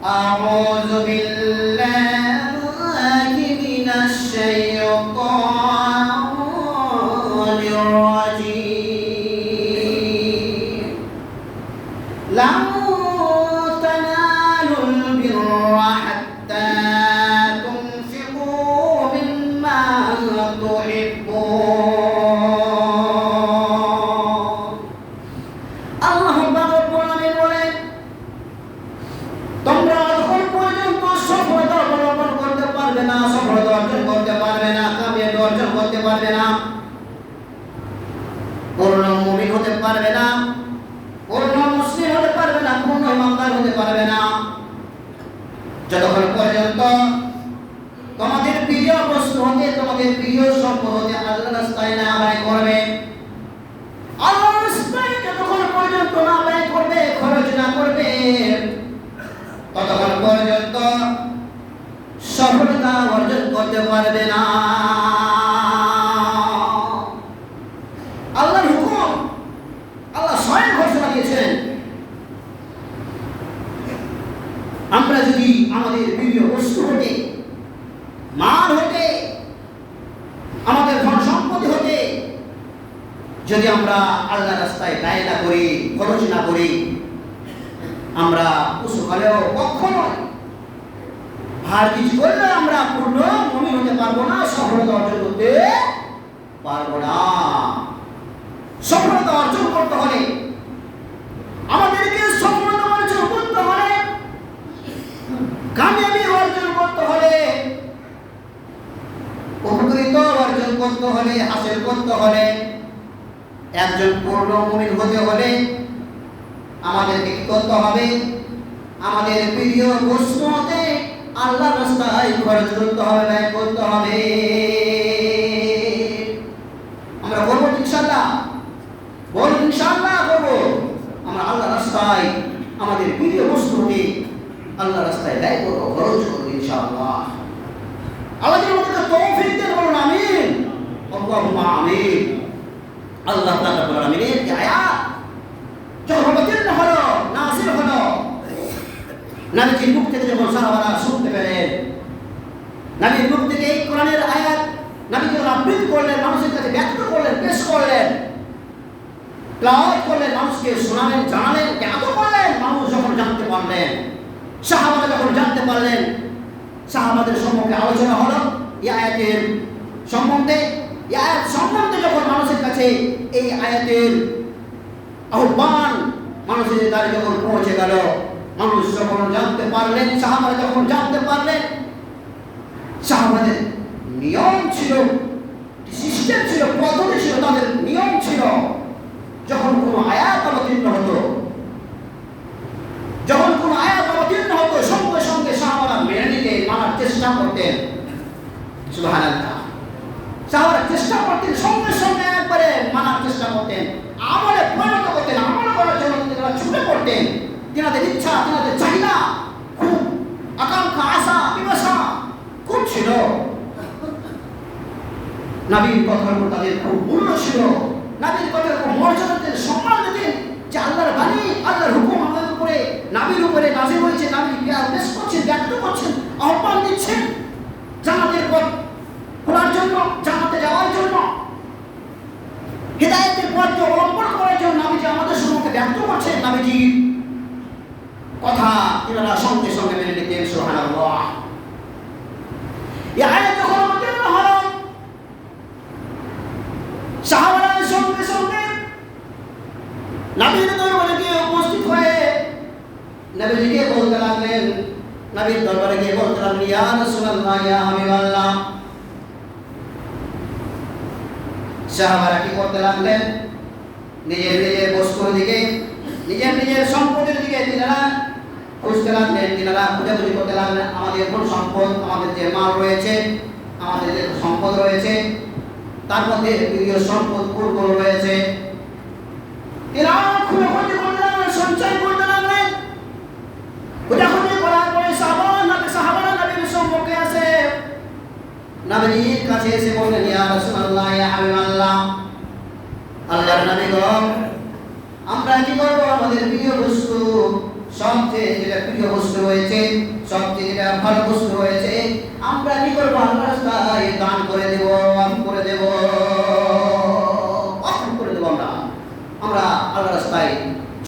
أعوذ بالله من الشيطان الرجيم لن تنالوا البر حتى تنفقوا مما تحبون আল্লাহ বলেন তোমরা যখন পর্যন্ত সফলতা অবলম্বন করতে পারবে না, সফলতা অর্জন করতে পারবে না, কামিয়াবি অর্জন করতে পারবে না, পূর্ণ মুমিন হতে পারবে না, পূর্ণ মুসলিম হতে পারবে না, পূর্ণ ইমানদার হতে পারবে না, যতক্ষণ পর্যন্ত তোমাদের প্রিয় বস্তু হতে, তোমাদের প্রিয় সম্পদ হতে আল্লাহর রাস্তায় না ব্যয় করবে, আল্লাহর রাস্তায় যতক্ষণ পর্যন্ত না ব্যয় করবে, খরচ না করবে, ততক্ষণ পর্যন্ত সফলতা অর্জন করতে পারবে না। আল্লাহর হুকুম, আল্লাহ স্বয়ং ঘোষণা দিয়েছেন, আমরা যদি আমাদের প্রিয় বস্তু হতে, মাল হতে, আমাদের ধন সম্পত্তি হতে যদি আমরা আল্লাহর রাস্তায় ব্যয় না করি, খরচ না করি, আমরা কুসুকালেও কখনো আর কিছু করলে আমরা পূর্ণ মুমিন হতে পারবো না, সফলতা অর্জন করতে পারবো না। সফলতা অর্জন করতে হলে, আমাদেরকে সফলতা অর্জন করতে হলে, কামিয়াবি অর্জন করতে হলে, উপকৃত অর্জন করতে হলে, হাসিল করতে হলে, একজন পূর্ণ মুমিন হতে হলে আমাদেরকে কি করতে হবে? আমাদের প্রিয় বস্তু হতে আল্লাহর রাস্তায় খরচ করতে হবে, ব্যয় করতে হবে। আমরা বলবো ইনশাআল্লাহ, বলুন ইনশাআল্লাহ করবো। আমরা আল্লাহর রাস্তায় আমাদের প্রিয় বস্তু হতে আল্লাহর রাস্তায় ব্যয় করবো, খরচ করবো ইনশাআল্লাহ। আল্লাহ যেন আমাদেরকে তৌফিক দেন, বলুন আমিন, আল্লাহুম্মা আমিন। আল্লাহ তাআলা বলেন আমিনের এই আয়াত যখন অবতীর্ণ হলো, নাযিল হলো, নবীজির মুখ থেকে যখন সাহাবারা শুনতে পেলেন, নবীর মুখ থেকে এই কোরআনের আয়াত নবী যখন আবৃত্তি করলেন, মানুষের কাছে ব্যক্ত করলেন, পেশ করলেন, তেলাওয়াত করলেন, মানুষকে শোনালেন, জানালেন, জ্ঞাত করলেন, মানুষ যখন জানতে পারলেন, সাহাবারা যখন জানতে পারলেন, সাহাবাদের সম্পর্কে আলোচনা হলো এই আয়াতের সম্বন্ধে। এই আয়াত সম্বন্ধে যখন মানুষের কাছে এই আয়াতের আহ্বান মানুষের দ্বারা যখন পৌঁছে গেল, মানুষ যখন জানতে পারলেন, সাহাবারা যখন জানতে পারলেন, সাহাবাদের নিয়ম ছিল, সিস্টেম ছিল, পদ্ধতি ছিল, তাদের নিয়ম ছিল, যখন কোনো আয়াত অবতীর্ণ হতো, যখন কোনো আয়াত অবতীর্ণ হতো, সঙ্গে সঙ্গে সাহাবারা মেনে নিতে, মানার চেষ্টা করতেন। সুবহানাল্লাহ, সাহাবারা চেষ্টা করতেন, সঙ্গে সঙ্গে একবারে মানার চেষ্টা করতেন, আমলে পরিণত করতেন, আমল করার জন্য তারা ছুটে পড়তেন। তিনাদের ইচ্ছা, তিনাদের চাহিদা খুব, আকাঙ্ক্ষা, আশা, বিমর্ষা খুব ছিল। নবীর কথার উপর তাদের খুব মূল্য ছিল, নবীর কথার উপর মর্যাদা দিতেন, সম্মান দিতেন, যে আল্লাহর বাণী, আল্লাহর হুকুম আমাদের উপরে, নবীর উপরে নাযিল হয়েছে, নবী পেশ করছেন, ব্যক্ত করছেন, আহ্বান দিচ্ছেন জান্নাতের পথ খোলার জন্য, জান্নাতে যাওয়ার জন্য, হিদায়াতের পথ অবলম্বন করার জন্য নবীজি আমাদের সম্মুখে ব্যক্ত করছেন। নবীজির কথা এনারা সঙ্গে সঙ্গে মেনে নিতেন। সুবহানাল্লাহ। এই আয়াত যখন অবতীর্ণ হলো, সাহাবারা সঙ্গে সঙ্গে নবীর দরবারে গিয়ে উপস্থিত হয়ে নবীজিকে বলতে লাগলেন, নবীর দরবারে গিয়ে বলতে লাগলেন, ইয়া রাসূলুল্লাহ, ইয়া হাবিবাল্লাহ। সাহাবারা কি করতে লাগলেন? নিজের নিজের বস্তুর দিকে, নিজের নিজের সম্পদের দিকে তিনারা খুঁজতে লাগলেন, তিনারা খুঁজাখুঁজি করতে লাগলেন। আমাদের কোন সম্পদ, আমাদের যে মাল রয়েছে, আমাদের যে সম্পদ রয়েছে, তার মধ্যে প্রিয় সম্পদ কোন রয়েছে, তিনারা খুঁজাখুঁজি করতে লাগলেন, সঞ্চয় করতে লাগলেন। খুঁজাখুঁজি করার পরে সাহাবারা নবীর সম্পর্কে আসে, নবীর কাছে এসে বললেন, ইয়া রাসূলুল্লাহ, ইয়া হাবিবাল্লাহ, আল্লাহর নবী গো, আমরা কি করব? আমাদের প্রিয় বস্তু সবচেয়ে যেটা প্রিয় বস্তু রয়েছে, সবচেয়ে যেটা ভালো বস্তু রয়েছে, আমরা কি করবো? আল্লাহর রাস্তায় দান করে দেব।